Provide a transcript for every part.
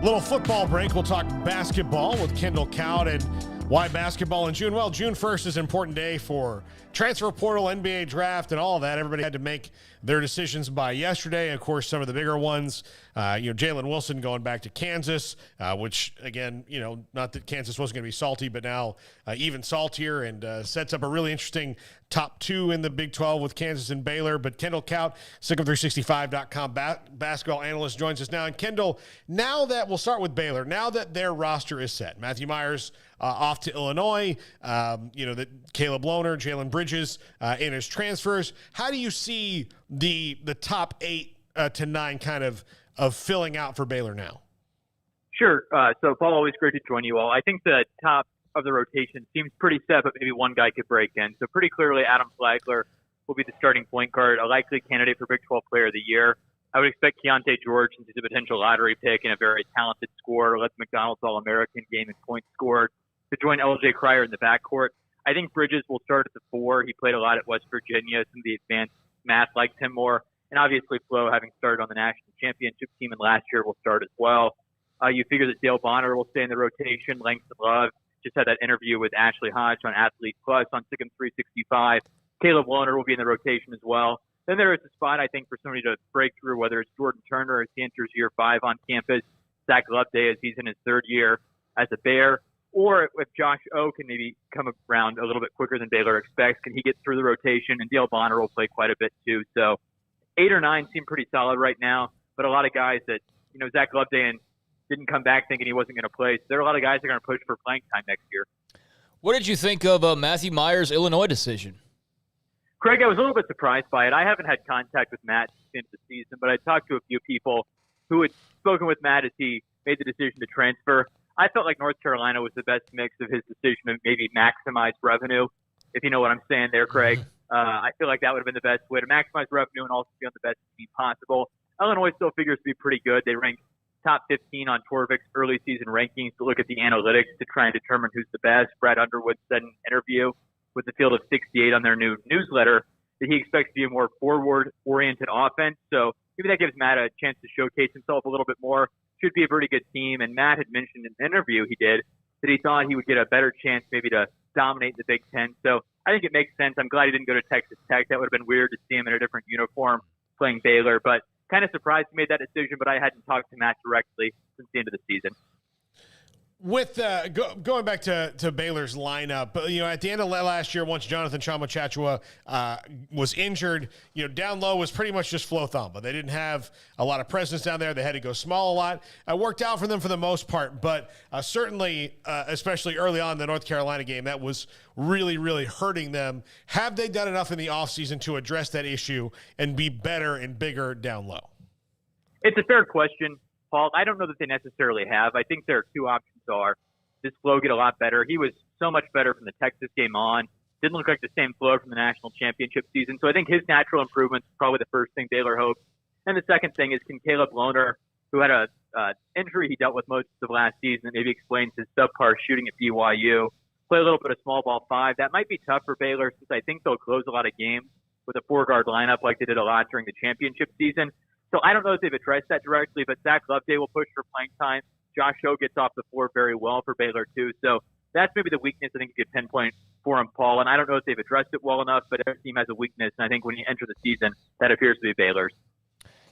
Little football break. We'll talk basketball with Kendall Kaut and why basketball in June. Well, June 1st is an important day for transfer portal, NBA draft, and all of that. Everybody had to make their decisions by yesterday. Of course, some of the bigger ones, Jalen Wilson going back to Kansas, which, again, not that Kansas wasn't going to be salty, but now even saltier and sets up a really interesting top two in the Big 12 with Kansas and Baylor. But Kendall Kaut, Sic'Em365.com basketball analyst, joins us now. And Kendall, now that we'll start with Baylor, now that their roster is set, Matthew Myers off to Illinois, that Caleb Lohner, Jalen Bridges in his transfers. How do you see the top 8 to 9 kind of filling out for Baylor now? Sure. So, Paul, always great to join you all. I think the top of the rotation seems pretty set, but maybe one guy could break in. So pretty clearly, Adam Flagler will be the starting point guard, a likely candidate for Big 12 Player of the Year. I would expect Keontae George, since he's a potential lottery pick and a very talented scorer, led McDonald's All-American game in points scored, to join L.J. Cryer in the backcourt. I think Bridges will start at the 4. He played a lot at West Virginia. Some of the advanced math liked him more. And obviously, Flo, having started on the national championship team in last year, will start as well. You figure that Dale Bonner will stay in the rotation. Langston Love just had that interview with Ashley Hodge on Athlete Plus on Sic'Em 365. Caleb Lohner will be in the rotation as well. Then there is a spot, I think, for somebody to break through, whether it's Jordan Turner as he enters year 5 on campus, Zach Loveday as he's in his 3rd year as a Bear, or if Josh O can maybe come around a little bit quicker than Baylor expects, can he get through the rotation? And Dale Bonner will play quite a bit too. So 8 or 9 seem pretty solid right now, but a lot of guys that, Zach Loveday didn't come back thinking he wasn't going to play. So there are a lot of guys that are going to push for playing time next year. What did you think of Matthew Myers' Illinois decision? Craig, I was a little bit surprised by it. I haven't had contact with Matt since the season, but I talked to a few people who had spoken with Matt as he made the decision to transfer. I felt like North Carolina was the best mix of his decision to maybe maximize revenue, if you know what I'm saying there, Craig. I feel like that would have been the best way to maximize revenue and also be on the best team possible. Illinois still figures to be pretty good. They rank top 15 on Torvik's early season rankings to look at the analytics to try and determine who's the best. Brad Underwood said in an interview with the Field of 68 on their new newsletter that he expects to be a more forward-oriented offense. So maybe that gives Matt a chance to showcase himself a little bit more. Should be a pretty good team. And Matt had mentioned in an interview he did that he thought he would get a better chance maybe to dominate the Big Ten. So I think it makes sense. I'm glad he didn't go to Texas Tech. That would have been weird to see him in a different uniform playing Baylor. But kind of surprised he made that decision, but I hadn't talked to Matt directly since the end of the season. With going back to Baylor's lineup, at the end of last year, once Jonathan Chama was injured, down low was pretty much just Flo Thamba. They didn't have a lot of presence down there. They had to go small a lot. It worked out for them for the most part, but certainly, especially early on in the North Carolina game, that was really, really hurting them. Have they done enough in the offseason to address that issue and be better and bigger down low? It's a fair question, Paul. I don't know that they necessarily have. I think their 2 options are, does Flo get a lot better? He was so much better from the Texas game on. Didn't look like the same Flo from the national championship season. So I think his natural improvement is probably the first thing Baylor hopes. And the second thing is, can Caleb Lohner, who had a injury he dealt with most of last season that maybe explains his subpar shooting at BYU, play a little bit of small ball 5? That might be tough for Baylor since I think they'll close a lot of games with a 4-guard lineup like they did a lot during the championship season. So I don't know if they've addressed that directly, but Zach Loveday will push for playing time. Josh O gets off the floor very well for Baylor too. So that's maybe the weakness I think you could pinpoint for him, Paul. And I don't know if they've addressed it well enough, but every team has a weakness. And I think when you enter the season, that appears to be Baylor's.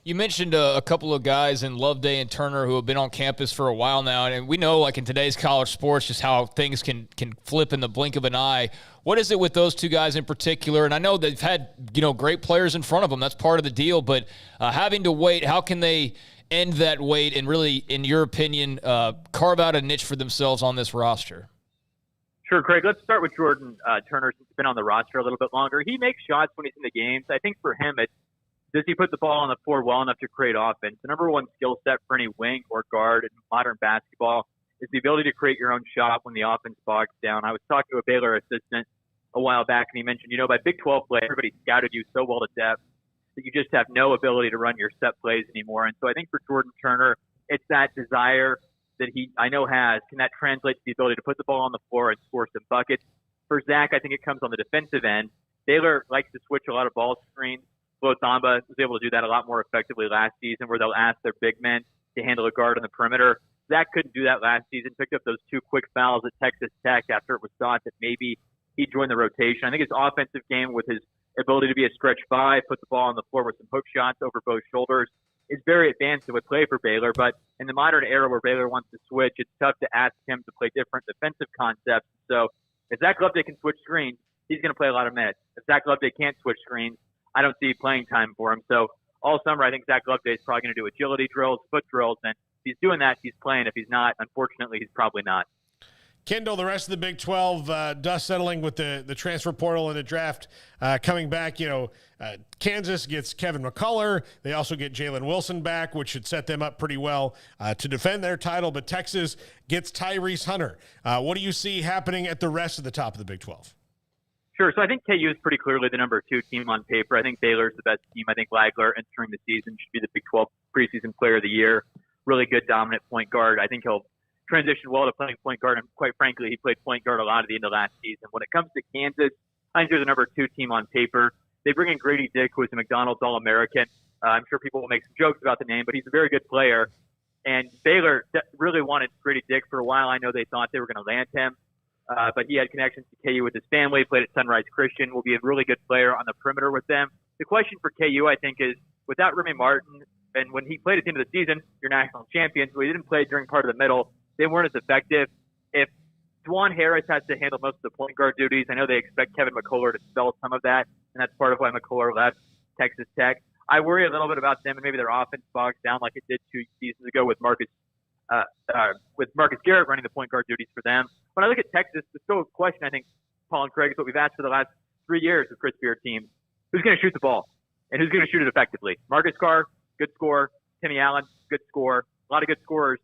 You mentioned a couple of guys in Loveday and Turner who have been on campus for a while now, and we know, like in today's college sports, just how things can flip in the blink of an eye. What is it with those 2 guys in particular? And I know they've had great players in front of them. That's part of the deal. But having to wait, how can they end that wait and really, in your opinion, carve out a niche for themselves on this roster? Sure, Craig. Let's start with Jordan Turner, since he's been on the roster a little bit longer. He makes shots when he's in the games. I think for him, it's, does he put the ball on the floor well enough to create offense? The number one skill set for any wing or guard in modern basketball is the ability to create your own shot when the offense bogs down. I was talking to a Baylor assistant a while back, and he mentioned, by Big 12 play, everybody scouted you so well to depth that you just have no ability to run your set plays anymore. And so I think for Jordan Turner, it's that desire that he, I know, has. Can that translate to the ability to put the ball on the floor and score some buckets? For Zach, I think it comes on the defensive end. Baylor likes to switch a lot of ball screens. Flo Thamba was able to do that a lot more effectively last season, where they'll ask their big men to handle a guard on the perimeter. Zach couldn't do that last season. Picked up those 2 quick fouls at Texas Tech after it was thought that maybe he'd join the rotation. I think his offensive game with his ability to be a stretch 5, put the ball on the floor with some hook shots over both shoulders, is very advanced and would play for Baylor. But in the modern era where Baylor wants to switch, it's tough to ask him to play different defensive concepts. So if Zach Loveday can switch screens, he's going to play a lot of minutes. If Zach Loveday can't switch screens, I don't see playing time for him. So all summer, I think Zach Loveday is probably going to do agility drills, foot drills, and if he's doing that, he's playing. If he's not, unfortunately, he's probably not. Kendall, the rest of the Big 12, dust settling with the transfer portal and the draft coming back. Kansas gets Kevin McCullough. They also get Jalen Wilson back, which should set them up pretty well to defend their title. But Texas gets Tyrese Hunter. What do you see happening at the rest of the top of the Big 12? Sure. So I think KU is pretty clearly the number 2 team on paper. I think Baylor's the best team. I think Flagler, entering the season, should be the Big 12 preseason player of the year. Really good, dominant point guard. I think he'll transition well to playing point guard, and quite frankly, he played point guard a lot at the end of last season. When it comes to Kansas, I think they're the number 2 team on paper. They bring in Grady Dick, who is a McDonald's All-American. I'm sure people will make some jokes about the name, but he's a very good player. And Baylor really wanted Grady Dick for a while. I know they thought they were going to land him, but he had connections to KU with his family, played at Sunrise Christian, will be a really good player on the perimeter with them. The question for KU, I think, is without Remy Martin, and when he played at the end of the season, you're national champions, but he didn't play during part of the middle. They weren't as effective. If Dwan Harris has to handle most of the point guard duties, I know they expect Kevin McCullough to spell some of that, and that's part of why McCullough left Texas Tech. I worry a little bit about them and maybe their offense bogs down like it did 2 seasons ago with Marcus Garrett running the point guard duties for them. When I look at Texas, the still question, I think, Paul and Craig, is what we've asked for the last 3 years with Chris Beard teams. Who's going to shoot the ball? And who's going to shoot it effectively? Marcus Carr, good scorer. Timmy Allen, good scorer. A lot of good scorers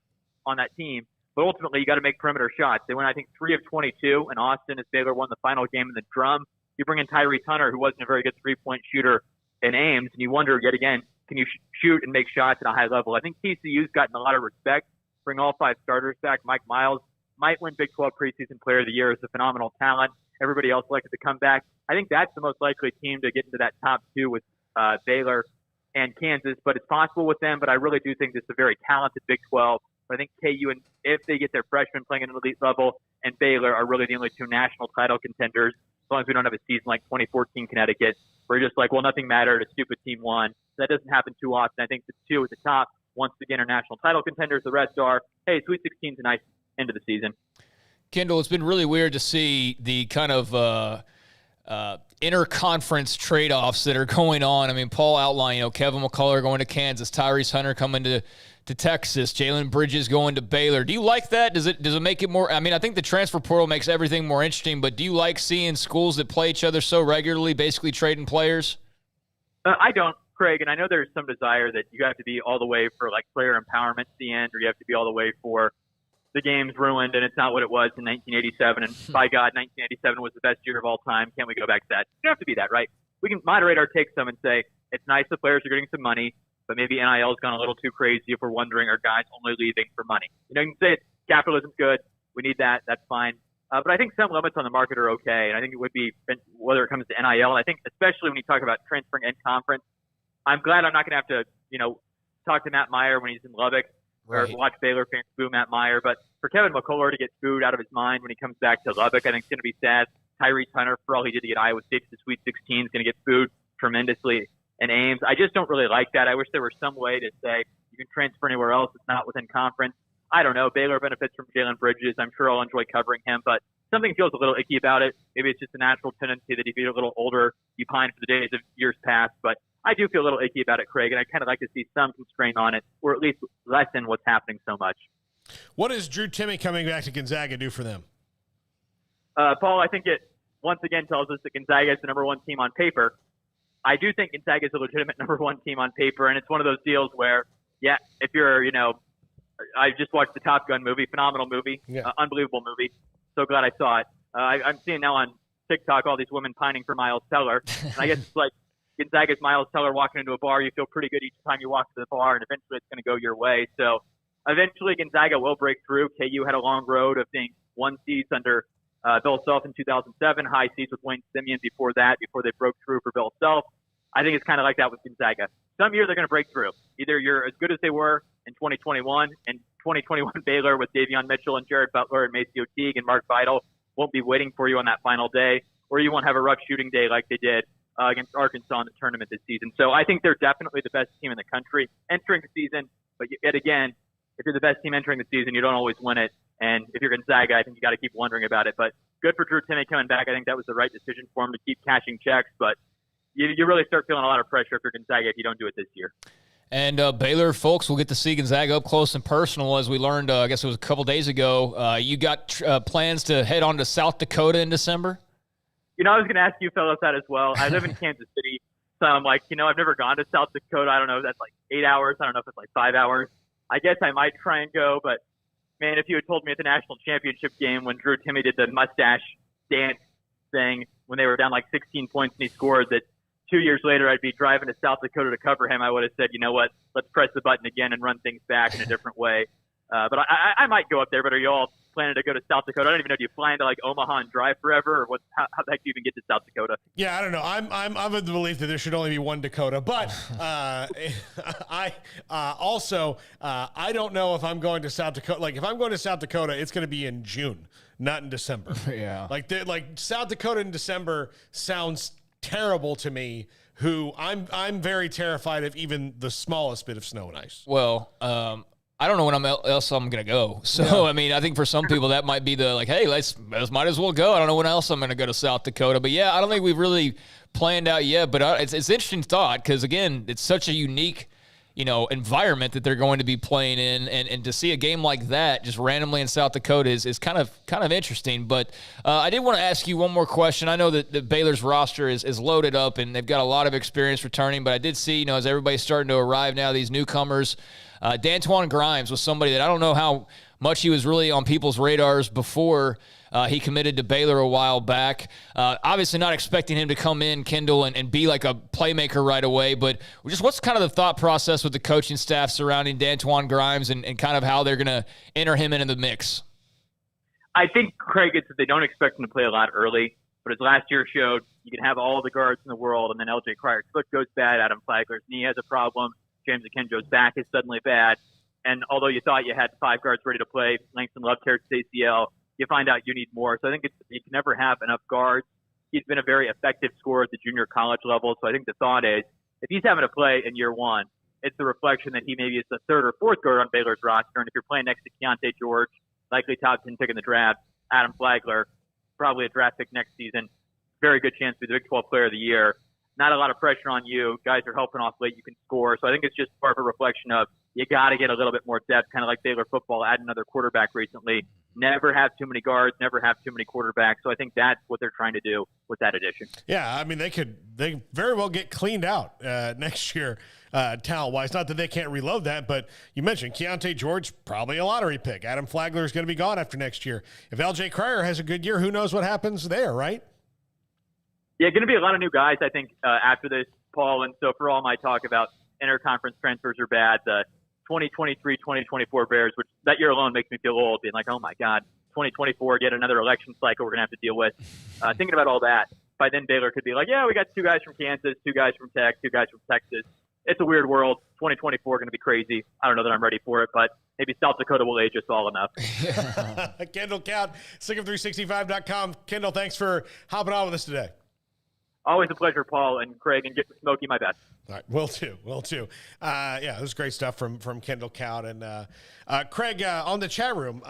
on that team. But ultimately, you got to make perimeter shots. They went, I think, 3 of 22 in Austin as Baylor won the final game in the Drum. You bring in Tyrese Hunter, who wasn't a very good 3-point shooter in Ames, and you wonder, yet again, can you shoot and make shots at a high level? I think TCU's gotten a lot of respect. Bring all 5 starters back. Mike Miles might win Big 12 preseason player of the year as a phenomenal talent. Everybody else likes to come back. I think that's the most likely team to get into that top 2 with Baylor and Kansas, but it's possible with them. But I really do think this is a very talented Big 12. But I think KU, and if they get their freshmen playing at an elite level, and Baylor are really the only 2 national title contenders, as long as we don't have a season like 2014 Connecticut, where you're just like, well, nothing mattered, a stupid team won. That doesn't happen too often. I think the 2 at the top, once again, are national title contenders. The rest are, hey, Sweet 16's a nice end of the season. Kendall, it's been really weird to see the kind of inter-conference trade-offs that are going on. I mean, Paul outlined, Kevin McCullough going to Kansas, Tyrese Hunter coming to Texas, Jalen Bridges going to Baylor. Do you like that? Does it make it more? I mean, I think the transfer portal makes everything more interesting, but do you like seeing schools that play each other so regularly basically trading players? I don't, Craig, and I know there's some desire that you have to be all the way for like player empowerment at the end, or you have to be all the way for the game's ruined and it's not what it was in 1987. And by God, 1987 was the best year of all time. Can't we go back to that? You don't have to be that, right? We can moderate our takes some and say it's nice the players are getting some money, but maybe NIL's gone a little too crazy if we're wondering are guys only leaving for money. You can say capitalism's good. We need that. That's fine. But I think some limits on the market are okay. And I think it would be, whether it comes to NIL, and I think especially when you talk about transferring in conference, I'm glad I'm not going to have to, talk to Matt Meyer when he's in Lubbock or watch Baylor fans boo Matt Meyer. But for Kevin McCullough to get booed out of his mind when he comes back to Lubbock, I think it's going to be sad. Tyrese Hunter, for all he did to get Iowa State to the Sweet 16, is going to get booed tremendously in Ames. I just don't really like that. I wish there was some way to say you can transfer anywhere else that's not within conference. I don't know. Baylor benefits from Jalen Bridges. I'm sure I'll enjoy covering him, but something feels a little icky about it. Maybe it's just a natural tendency that if you're a little older, you pine for the days of years past. But I do feel a little icky about it, Craig, and I kind of like to see some constraint on it, or at least lessen what's happening so much. What does Drew Timme coming back to Gonzaga do for them? Paul, I think it once again tells us that Gonzaga is the number 1 team on paper. I do think Gonzaga is a legitimate number 1 team on paper, and it's one of those deals where, if you're, I just watched the Top Gun movie, phenomenal movie, unbelievable movie. So glad I saw it. I'm seeing now on TikTok all these women pining for Miles Teller. And I guess it's like Gonzaga's Miles Teller walking into a bar. You feel pretty good each time you walk to the bar, and eventually it's going to go your way. So eventually Gonzaga will break through. KU had a long road of being 1 seeds under Bill Self in 2007, high seeds with Wayne Simeon before that, before they broke through for Bill Self. I think it's kind of like that with Gonzaga. Some year they're going to break through. Either you're as good as they were in 2021 and 2021 Baylor with Davion Mitchell and Jared Butler and Maceo Teague and Mark Vidal won't be waiting for you on that final day, or you won't have a rough shooting day like they did against Arkansas in the tournament this season. So I think they're definitely the best team in the country entering the season. But yet again, if you're the best team entering the season, you don't always win it. And if you're Gonzaga, I think you got to keep wondering about it. But good for Drew Timme coming back. I think that was the right decision for him to keep cashing checks. But you really start feeling a lot of pressure if you're Gonzaga if you don't do it this year. And Baylor folks will get to see Gonzaga up close and personal, as we learned, I guess it was a couple days ago. You got plans to head on to South Dakota in December? I was going to ask you fellas that as well. I live in Kansas City, so I'm like, I've never gone to South Dakota. I don't know if that's like 8 hours. I don't know if it's like 5 hours. I guess I might try and go, but, man, if you had told me at the national championship game when Drew Timme did the mustache dance thing when they were down like 16 points and he scored, that 2 years later I'd be driving to South Dakota to cover him, I would have said, you know what, let's press the button again and run things back in a different way. But I might go up there, but are you all planning to go to South Dakota? I don't even know. Do you fly into like Omaha and drive forever, or how the heck do you even get to South Dakota? Yeah, I don't know. I'm of the belief that there should only be one Dakota, but I don't know if I'm going to South Dakota. Like if I'm going to South Dakota, it's going to be in June, not in December. Yeah, like South Dakota in December sounds terrible to me. I'm very terrified of even the smallest bit of snow and ice. Well, I don't know when else I'm going to go. So, yeah. I mean, I think for some people that might be the like, hey, let's might as well go. I don't know when else I'm going to go to South Dakota. But, yeah, I don't think we've really planned out yet. But it's an interesting thought because, again, it's such a unique, environment that they're going to be playing in. And to see a game like that just randomly in South Dakota is kind of interesting. But I did want to ask you one more question. I know that the Baylor's roster is loaded up and they've got a lot of experience returning. But I did see, as everybody's starting to arrive now, these newcomers, Antoine Grimes was somebody that I don't know how much he was really on people's radars before he committed to Baylor a while back. Obviously not expecting him to come in, Kendall, and be like a playmaker right away, but just what's kind of the thought process with the coaching staff surrounding Antoine Grimes and kind of how they're going to enter him into the mix? I think, Craig, it's that they don't expect him to play a lot early, but as last year showed, you can have all the guards in the world, and then L.J. Crier's foot goes bad, Adam Flagler's knee has a problem, James Akinjo's back is suddenly bad. And although you thought you had 5 guards ready to play, Langston Love tears his ACL, you find out you need more. So I think you can never have enough guards. He's been a very effective scorer at the junior college level. So I think the thought is if he's having to play in year one, it's the reflection that he maybe is the 3rd or 4th guard on Baylor's roster. And if you're playing next to Keontae George, likely top 10 pick in the draft, Adam Flagler, probably a draft pick next season, very good chance to be the Big 12 player of the year. Not a lot of pressure on you. Guys are helping off late. You can score. So I think it's just part of a reflection of you got to get a little bit more depth, kind of like Baylor football, add another quarterback recently. Never have too many guards, never have too many quarterbacks. So I think that's what they're trying to do with that addition. Yeah, I mean, they very well get cleaned out next year, talent-wise. Not that they can't reload that, but you mentioned Keontae George, probably a lottery pick. Adam Flagler is going to be gone after next year. If L.J. Crier has a good year, who knows what happens there, right? Yeah, going to be a lot of new guys, I think, after this, Paul. And so for all my talk about interconference transfers are bad, the 2023-2024 Bears, which that year alone makes me feel old, being like, oh, my God, 2024, yet another election cycle we're going to have to deal with. Thinking about all that, by then Baylor could be like, yeah, we got 2 guys from Kansas, 2 guys from Tech, 2 guys from Texas. It's a weird world. 2024 going to be crazy. I don't know that I'm ready for it, but maybe South Dakota will age us all enough. Kendall Kaut, Sic'Em365.com. Kendall, thanks for hopping on with us today. Always a pleasure, Paul and Craig, and get Smokey my best. All right, will too. Yeah, it was great stuff from Kendall Kaut and Craig on the chat room.